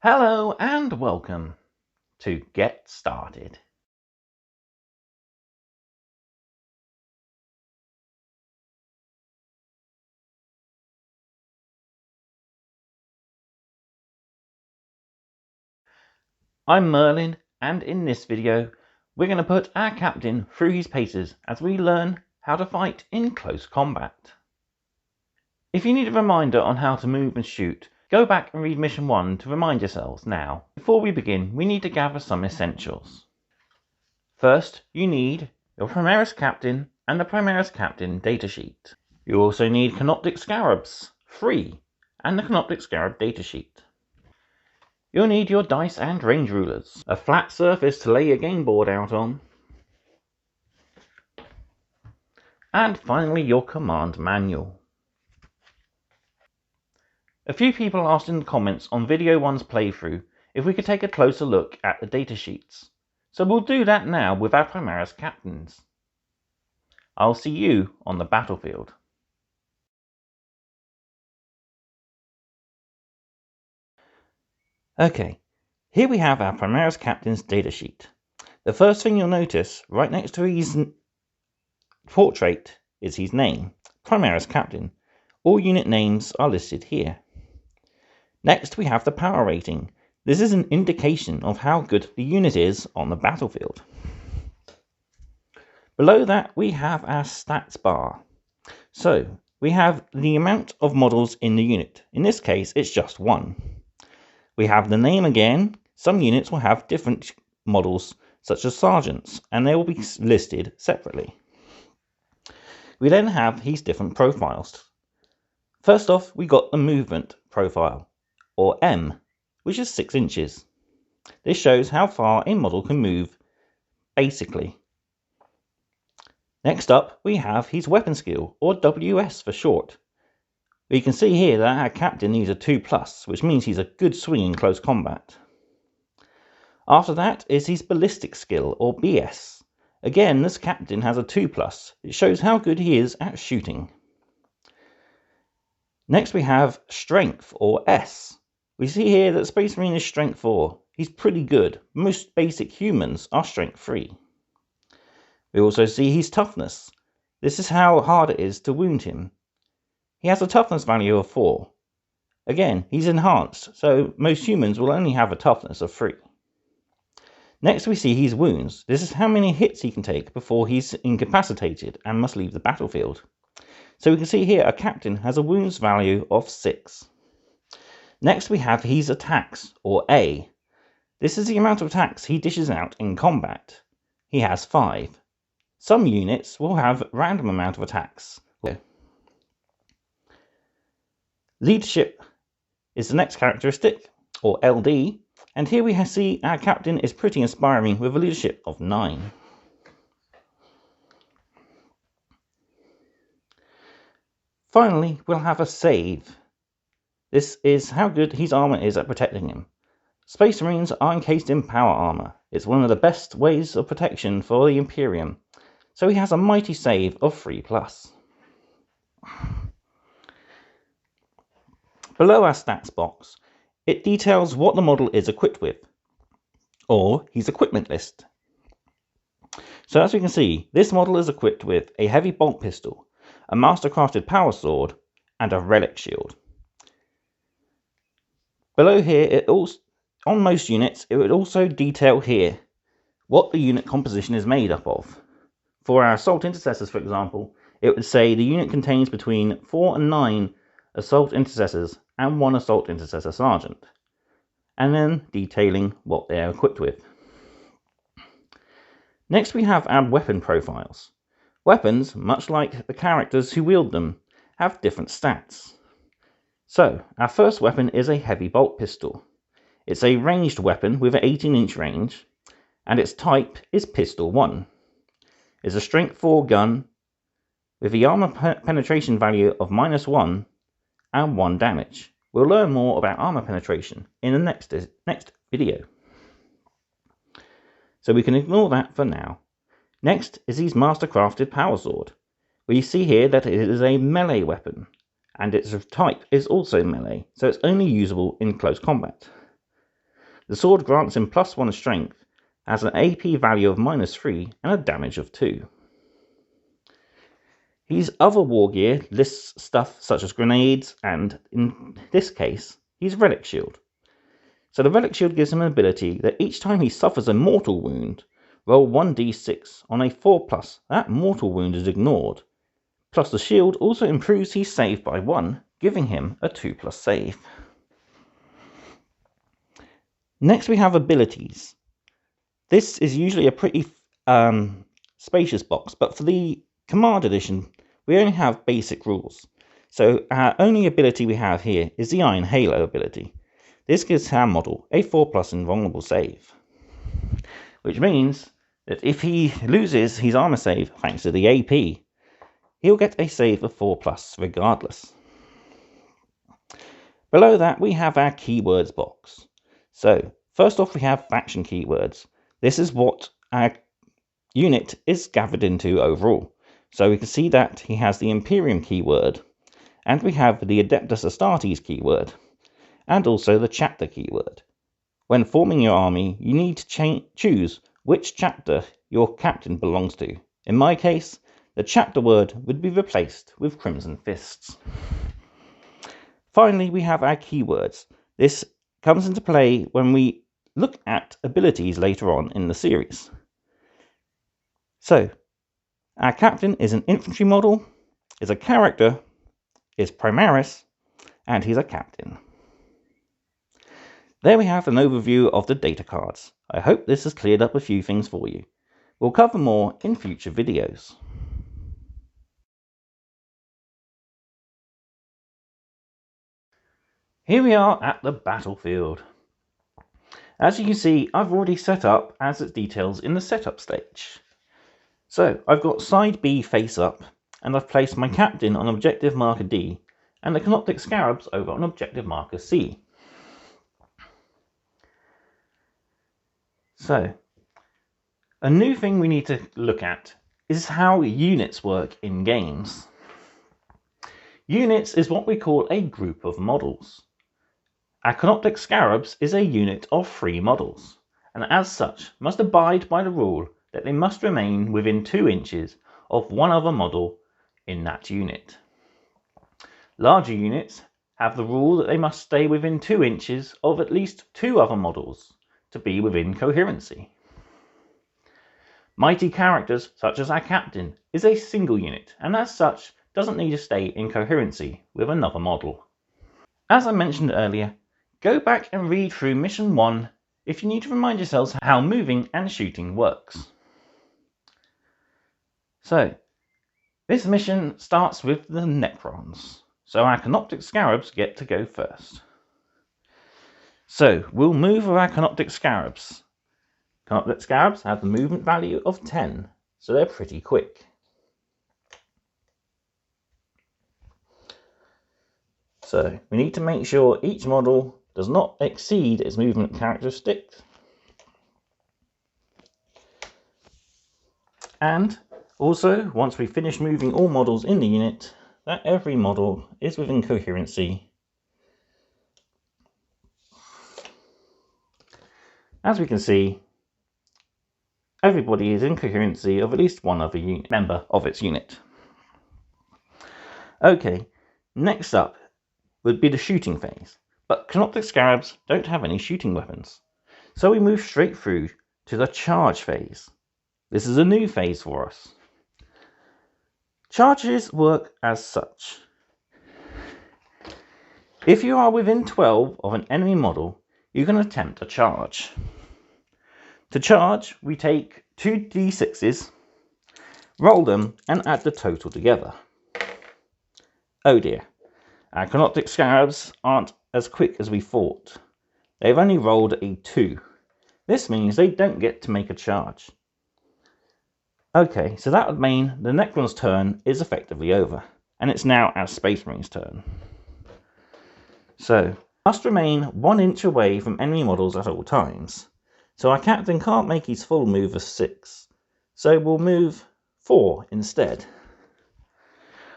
Hello and welcome to Get Started. I'm Merlin, and in this video we're going to put our captain through his paces as we learn how to fight in close combat. If you need a reminder on how to move and shoot, go back and read mission 1 to remind yourselves now. Before we begin, we need to gather some essentials. First, you need your Primaris Captain and the Primaris Captain datasheet. You also need Canoptic Scarabs, 3, and the Canoptic Scarab datasheet. You'll need your dice and range rulers, a flat surface to lay your game board out on, and finally your command manual. A few people asked in the comments on video 1's playthrough if we could take a closer look at the datasheets, so we'll do that now with our Primaris Captains. I'll see you on the battlefield. Okay, here we have our Primaris Captain's datasheet. The first thing you'll notice, right next to his portrait, is his name, Primaris Captain. All unit names are listed here. Next we have the power rating. This is an indication of how good the unit is on the battlefield. Below that we have our stats bar. So we have the amount of models in the unit. In this case it's just 1. We have the name again. Some units will have different models such as sergeants, and they will be listed separately. We then have his different profiles. First off, we got the movement profile, or M, which is 6 inches. This shows how far a model can move, basically. Next up, we have his weapon skill, or WS for short. We can see here that our captain needs a 2+, which means he's a good swing in close combat. After that is his ballistic skill, or BS. Again, this captain has a 2+. It shows how good he is at shooting. Next we have strength, or S. We see here that Space Marine is strength 4. He's pretty good. Most basic humans are strength 3. We also see his toughness. This is how hard it is to wound him. He has a toughness value of 4. Again, he's enhanced, so most humans will only have a toughness of 3. Next we see his wounds. This is how many hits he can take before he's incapacitated and must leave the battlefield. So we can see here a captain has a wounds value of 6. Next we have his attacks, or A. This is the amount of attacks he dishes out in combat. He has 5. Some units will have a random amount of attacks. Leadership is the next characteristic, or LD, and here we see our captain is pretty inspiring with a leadership of 9. Finally, we'll have a save. This is how good his armor is at protecting him. Space Marines are encased in power armor. It's one of the best ways of protection for the Imperium. So he has a mighty save of 3+. Below our stats box, it details what the model is equipped with, or his equipment list. So as we can see, this model is equipped with a heavy bolt pistol, a mastercrafted power sword, and a relic shield. Below here, on most units, it would also detail here what the unit composition is made up of. For our assault intercessors, for example, it would say the unit contains between 4 and 9 assault intercessors and 1 assault intercessor sergeant, and then detailing what they are equipped with. Next we have our weapon profiles. Weapons, much like the characters who wield them, have different stats. So, our first weapon is a heavy bolt pistol. It's a ranged weapon with an 18-inch range, and its type is Pistol 1. It's a strength 4 gun with the armor penetration value of -1 and 1 damage. We'll learn more about armor penetration in the next video, so we can ignore that for now. Next is his mastercrafted power sword. We see here that it is a melee weapon, and its type is also melee, so it's only usable in close combat. The sword grants him +1 strength, has an AP value of -3 and a damage of 2. His other war gear lists stuff such as grenades, and in this case, his relic shield. So the relic shield gives him an ability that each time he suffers a mortal wound, roll 1d6 on a 4+. That mortal wound is ignored. Plus the shield also improves his save by 1, giving him a 2+ save. Next we have abilities. This is usually a pretty spacious box, but for the Command Edition, we only have basic rules. So our only ability we have here is the Iron Halo ability. This gives our model a 4+ invulnerable save, which means that if he loses his armor save thanks to the AP, he'll get a save of 4+ regardless. Below that we have our keywords box. So first off we have faction keywords. This is what our unit is gathered into overall. So we can see that he has the Imperium keyword, and we have the Adeptus Astartes keyword, and also the chapter keyword. When forming your army, you need to choose which chapter your captain belongs to. In my case, the chapter word would be replaced with Crimson Fists. Finally, we have our keywords. This comes into play when we look at abilities later on in the series. So, our captain is an infantry model, is a character, is Primaris, and he's a captain. There we have an overview of the data cards. I hope this has cleared up a few things for you. We'll cover more in future videos. Here we are at the battlefield. As you can see, I've already set up as it details in the setup stage. So I've got side B face up, and I've placed my captain on objective marker D, and the Canoptic Scarabs over on objective marker C. So, a new thing we need to look at is how units work in games. Units is what we call a group of models. Our Canoptic Scarabs is a unit of 3 models, and as such must abide by the rule that they must remain within 2 inches of one other model in that unit. Larger units have the rule that they must stay within 2 inches of at least 2 other models to be within coherency. Mighty characters, such as our captain, is a single unit, and as such doesn't need to stay in coherency with another model. As I mentioned earlier, go back and read through Mission 1 if you need to remind yourselves how moving and shooting works. So, this mission starts with the Necrons, so our Canoptic Scarabs get to go first. So, we'll move with our Canoptic Scarabs. Canoptic Scarabs have the movement value of 10, so they're pretty quick. So, we need to make sure each model does not exceed its movement characteristics. And also, once we finish moving all models in the unit, that every model is within coherency. As we can see, everybody is in coherency of at least one other member of its unit. Okay, next up would be the shooting phase, but Canoptic Scarabs don't have any shooting weapons. So we move straight through to the charge phase. This is a new phase for us. Charges work as such. If you are within 12 of an enemy model, you can attempt a charge. To charge, we take 2d6s, roll them, and add the total together. Oh dear, our Canoptic Scarabs aren't as quick as we thought. They've only rolled a 2. This means they don't get to make a charge. Okay, so that would mean the Necron's turn is effectively over, and it's now our Space Marine's turn. So, must remain 1 inch away from enemy models at all times. So our captain can't make his full move of 6, so we'll move 4 instead.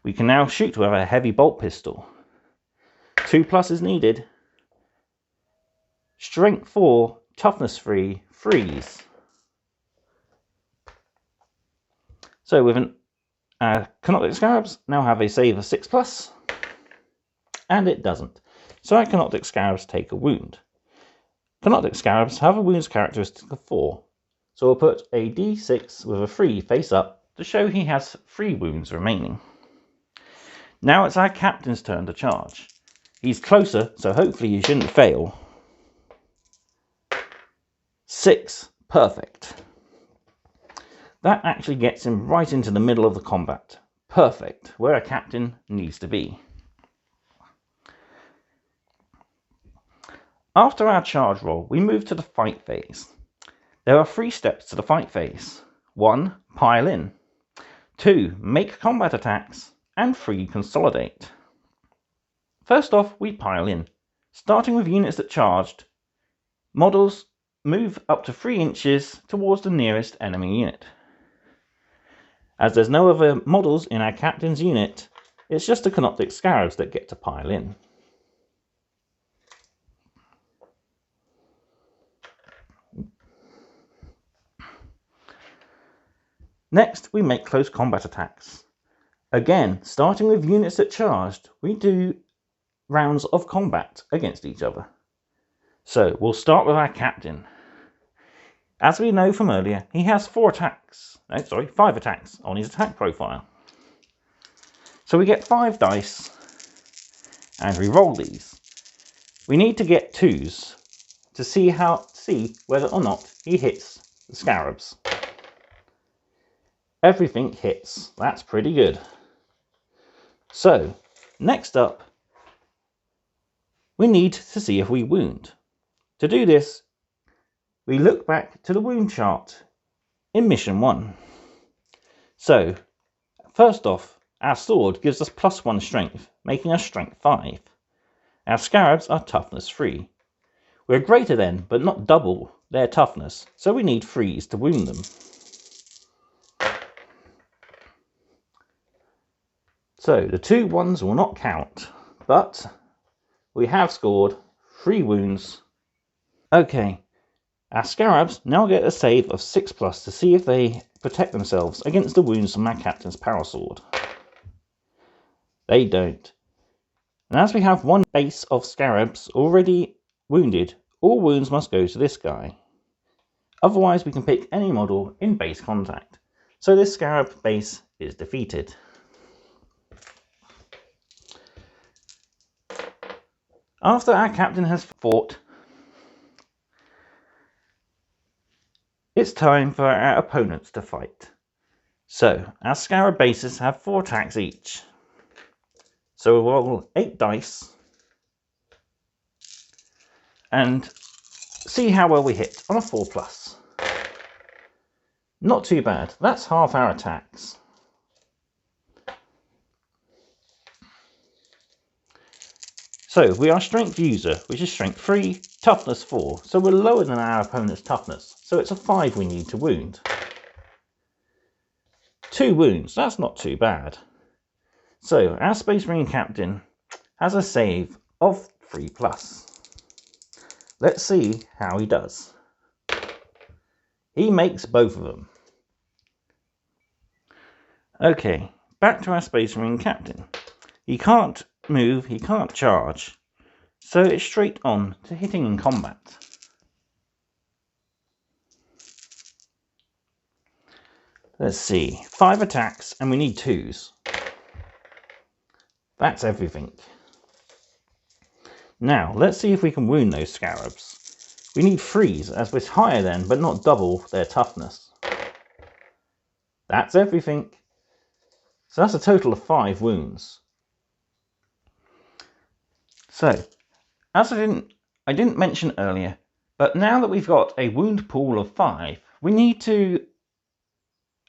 We can now shoot with a heavy bolt pistol. 2+ is needed. Strength 4, toughness 3, freeze. So with an Canoptic Scarabs now have a save of 6+, and it doesn't. So our Canoptic Scarabs take a wound. Canoptic Scarabs have a wounds characteristic of 4, so we'll put a d6 with a 3 face up to show he has 3 wounds remaining. Now it's our captain's turn to charge. He's closer, so hopefully he shouldn't fail. 6, perfect. That actually gets him right into the middle of the combat. Perfect, where a captain needs to be. After our charge roll, we move to the fight phase. There are 3 steps to the fight phase. 1, pile in. 2, make combat attacks. And 3, consolidate. First off, we pile in. Starting with units that charged, models move up to 3 inches towards the nearest enemy unit. As there's no other models in our captain's unit, it's just the Canoptic Scarabs that get to pile in. Next, we make close combat attacks. Again, starting with units that charged, we do rounds of combat against each other. So we'll start with our captain. As we know from earlier, he has 5 attacks on his attack profile. So we get 5 dice and we roll these. We need to get 2s to see whether or not he hits the scarabs. Everything hits. That's pretty good. So, next up, we need to see if we wound. To do this, we look back to the wound chart in Mission 1. So, first off, our sword gives us +1 strength, making us strength 5. Our scarabs are toughness 3. We're greater than, but not double, their toughness, so we need 3s to wound them. So the 2 ones will not count, but we have scored 3 wounds. Okay, our scarabs now get a save of 6+ to see if they protect themselves against the wounds from our captain's power sword. They don't. And as we have 1 base of scarabs already wounded, all wounds must go to this guy. Otherwise we can pick any model in base contact. So this scarab base is defeated. After our captain has fought, it's time for our opponents to fight. So, our scarab bases have 4 attacks each. So we'll roll 8 dice and see how well we hit on a 4+. Not too bad, that's half our attacks. So we are strength user, which is strength 3, toughness 4, so we're lower than our opponent's toughness, so it's a 5 we need to wound. 2 wounds, that's not too bad. So our Space Marine captain has a save of 3+. Let's see how he does. He makes both of them. Okay, back to our Space Marine captain. He can't move, he can't charge, so it's straight on to hitting in combat. Let's see, 5 attacks and we need 2s. That's everything. Now let's see if we can wound those scarabs. We need 3s as we're higher than but not double their toughness. That's everything. So that's a total of 5 wounds. So, as I didn't mention earlier, but now that we've got a wound pool of 5, we need to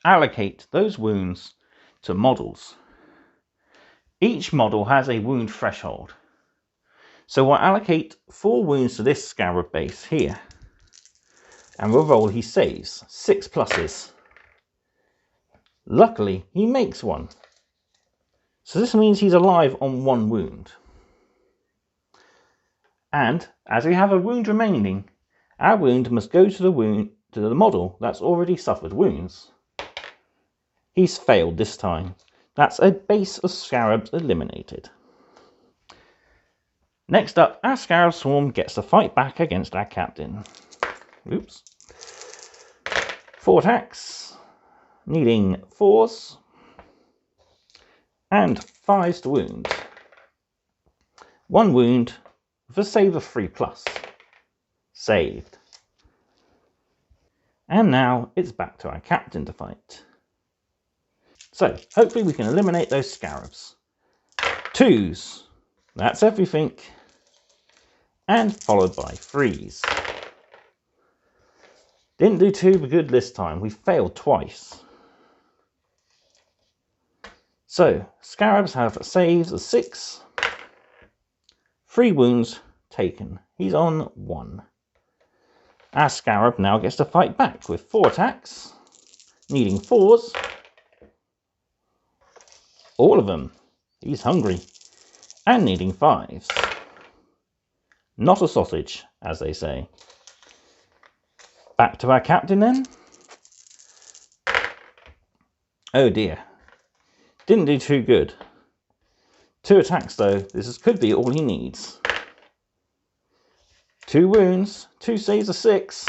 allocate those wounds to models. Each model has a wound threshold. So we'll allocate 4 wounds to this scarab base here. And we'll roll his saves, 6 pluses. Luckily, he makes 1. So this means he's alive on 1 wound. And as we have a wound remaining, our wound must go to the model that's already suffered wounds. He's failed this time. That's a base of scarabs eliminated. Next up, our scarab swarm gets to fight back against our captain. Oops. 4 attacks, needing 4s and 5s to wound. 1 wound with a save of 3+. Saved. And now it's back to our captain to fight. So hopefully we can eliminate those scarabs. 2s. That's everything. And followed by 3s. Didn't do too good this time. We failed twice. So scarabs have saves of 6. 3 wounds taken. He's on 1. Our scarab now gets to fight back with 4 attacks, needing 4s. All of them. He's hungry. And needing 5s. Not a sausage, as they say. Back to our captain then. Oh dear. Didn't do too good. 2 attacks though. This could be all he needs. 2 wounds, 2 saves of 6.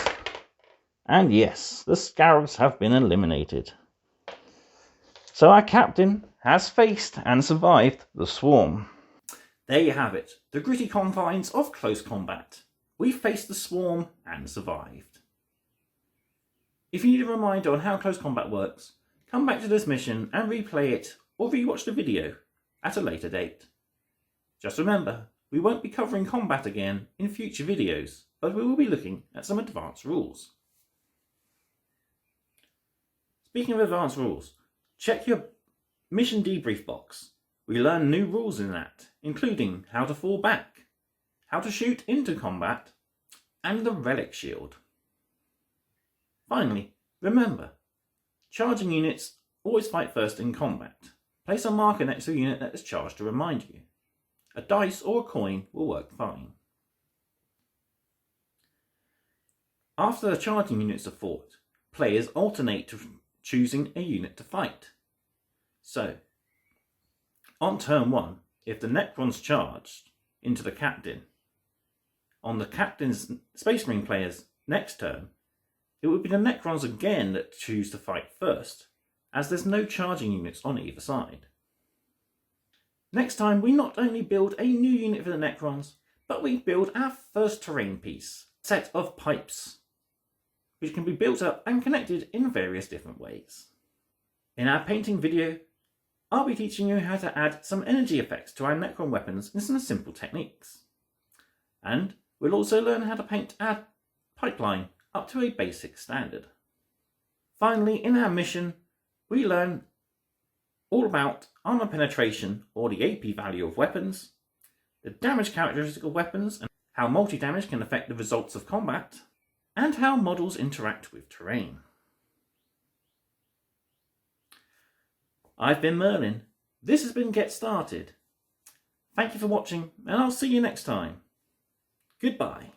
And yes, the scarabs have been eliminated. So our captain has faced and survived the swarm. There you have it, the gritty confines of close combat. We faced the swarm and survived. If you need a reminder on how close combat works, come back to this mission and replay it or rewatch the video at a later date. Just remember, we won't be covering combat again in future videos, but we will be looking at some advanced rules. Speaking of advanced rules, check your mission debrief box. We learn new rules in that, including how to fall back, how to shoot into combat, and the relic shield. Finally, remember, charging units always fight first in combat. Place a marker next to a unit that is charged to remind you. A dice or a coin will work fine. After the charging units are fought, players alternate to choosing a unit to fight. So, on turn 1, if the Necron's charged into the captain, on the captain's Space Marine player's next turn, it would be the Necrons again that choose to fight first, as there's no charging units on either side. Next time, we not only build a new unit for the Necrons, but we build our first terrain piece, a set of pipes, which can be built up and connected in various different ways. In our painting video, I'll be teaching you how to add some energy effects to our Necron weapons in some simple techniques. And we'll also learn how to paint our pipeline up to a basic standard. Finally, in our mission, we learn all about armor penetration, or the AP value of weapons, the damage characteristic of weapons and how multi-damage can affect the results of combat, and how models interact with terrain. I've been Merlin. This has been Get Started. Thank you for watching, and I'll see you next time. Goodbye.